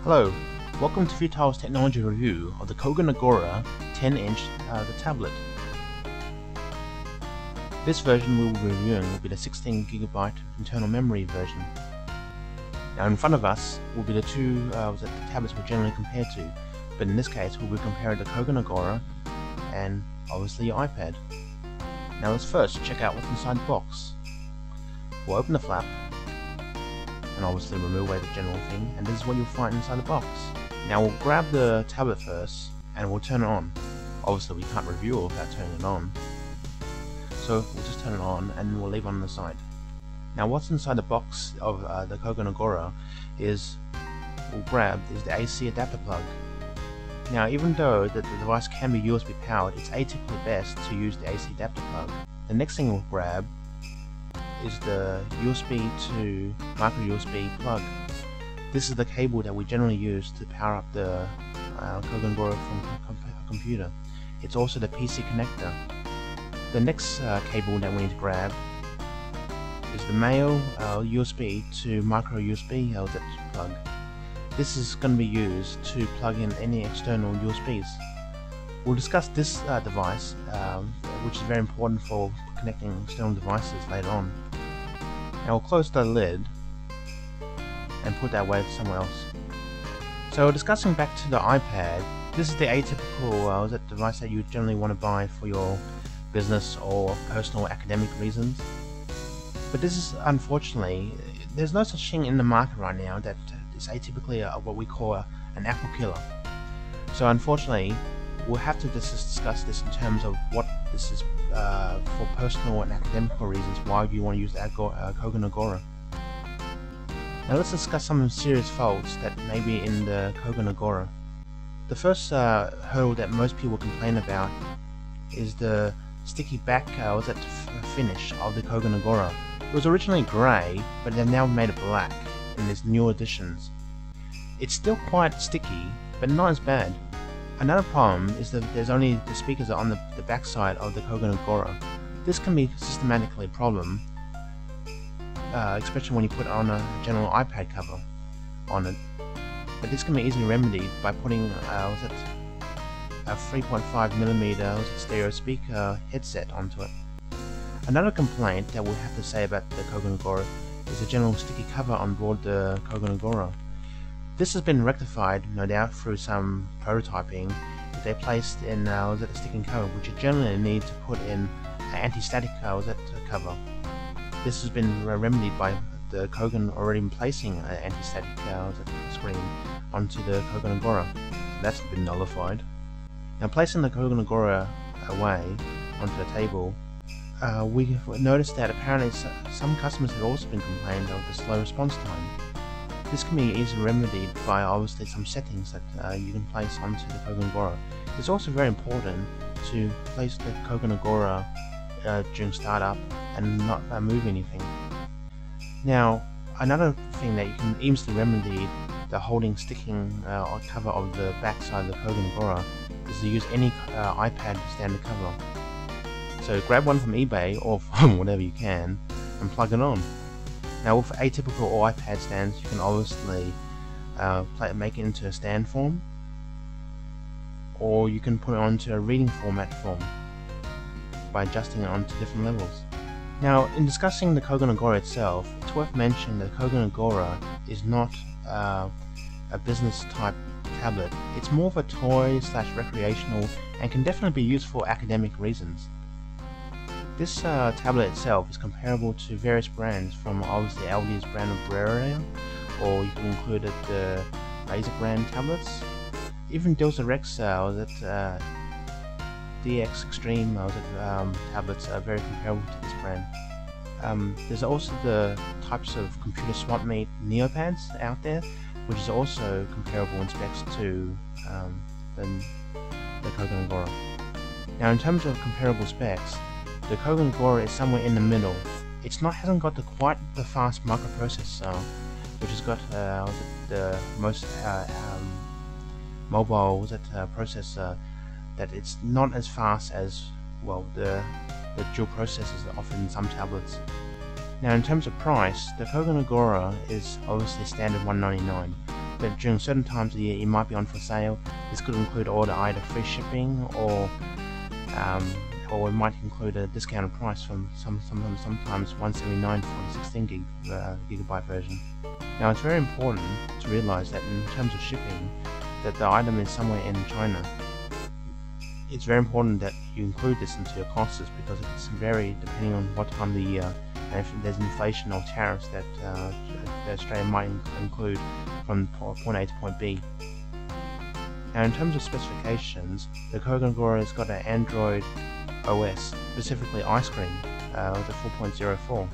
Hello, welcome to Futale's technology review of the Kogan Agora 10-inch tablet. This version we will be reviewing will be the 16GB internal memory version. Now in front of us will be the two the tablets we're generally compared to, but in this case we'll be comparing the Kogan Agora and obviously your iPad. Now let's first check out what's inside the box. We'll open the flap and obviously remove away the general thing, and this is what you'll find inside the box. Now we'll grab the tablet first and we'll turn it on. Obviously we can't review it without turning it on, so we'll just turn it on and we'll leave it on the side. Now what's inside the box of the Kogan Agora is the AC adapter plug. Now even though the device can be USB powered, it's atypically best to use the AC adapter plug. The next thing we'll grab is the USB to micro USB plug. This is the cable that we generally use to power up the Kogan Agora from a computer. It's also the PC connector. The next cable that we need to grab is the male USB to micro USB plug. This is going to be used to plug in any external USBs. We'll discuss this device, which is very important for connecting external devices later on. Now we'll close the lid and put that away somewhere else. So discussing back to the iPad, this is the atypical device that you generally want to buy for your business or personal academic reasons. But this is, unfortunately, there's no such thing in the market right now that is atypically what we call an Apple killer. So unfortunately, we'll have to discuss this in terms of what this is for personal and academic reasons. Why do you want to use the Kogan Agora? Now let's discuss some serious faults that may be in the Kogan Agora. The first hurdle that most people complain about is the sticky back finish of the Kogan Agora. It was originally grey, but they've now made it black in these new editions. It's still quite sticky, but not as bad. Another problem is that there's only the speakers are on the back side of the Kogan Agora. This can be systematically a problem, especially when you put on a general iPad cover on it. But this can be easily remedied by putting a 3.5mm stereo speaker headset onto it. Another complaint that we'll have to say about the Kogan Agora is the general sticky cover on board the Kogan Agora. This has been rectified, no doubt, through some prototyping that they placed in the sticking cover, which you generally need to put in an anti-static cover. This has been remedied by the Kogan already placing an anti-static screen onto the Kogan Agora. So that's been nullified. Now placing the Kogan Agora away onto the table, we noticed that apparently some customers have also been complaining of the slow response time. This can be easily remedied by obviously some settings that you can place onto the Kogan Agora. It's also very important to place the Kogan Agora during startup and not move anything. Now, another thing that you can easily remedy the sticking cover of the back side of the Kogan Agora is to use any iPad standard cover. So grab one from eBay or from whatever you can and plug it on. Now with atypical or iPad stands, you can obviously make it into a stand form, or you can put it onto a reading format form by adjusting it onto different levels. Now in discussing the Kogan Agora itself, it's worth mentioning that the Kogan Agora is not a business type tablet. It's more of a toy / recreational and can definitely be used for academic reasons. This tablet itself is comparable to various brands, from obviously LG's brand of Brera, or you can include the Razer brand tablets. Even Rex DX Extreme tablets are very comparable to this brand. There's also the types of computer swap meet Neopads out there, which is also comparable in specs to the Kogan Agora. Now in terms of comparable specs, the Kogan Agora is somewhere in the middle. Hasn't got quite the fast microprocessor, which has got the most mobile processor. That it's not as fast as the dual processors that are offered in some tablets. Now in terms of price, the Kogan Agora is obviously standard $199, but during certain times of the year it might be on for sale. This could include order either free shipping or it might include a discounted price from sometimes $179 for the 16 gigabyte version. Now it's very important to realize that in terms of shipping, that the item is somewhere in China. It's very important that you include this into your costs because it's vary depending on what time of the year, and if there's inflation or tariffs that Australia might include from point A to point B. Now in terms of specifications, the Kogan Agora has got an Android OS, specifically Ice Cream, with a 4.04.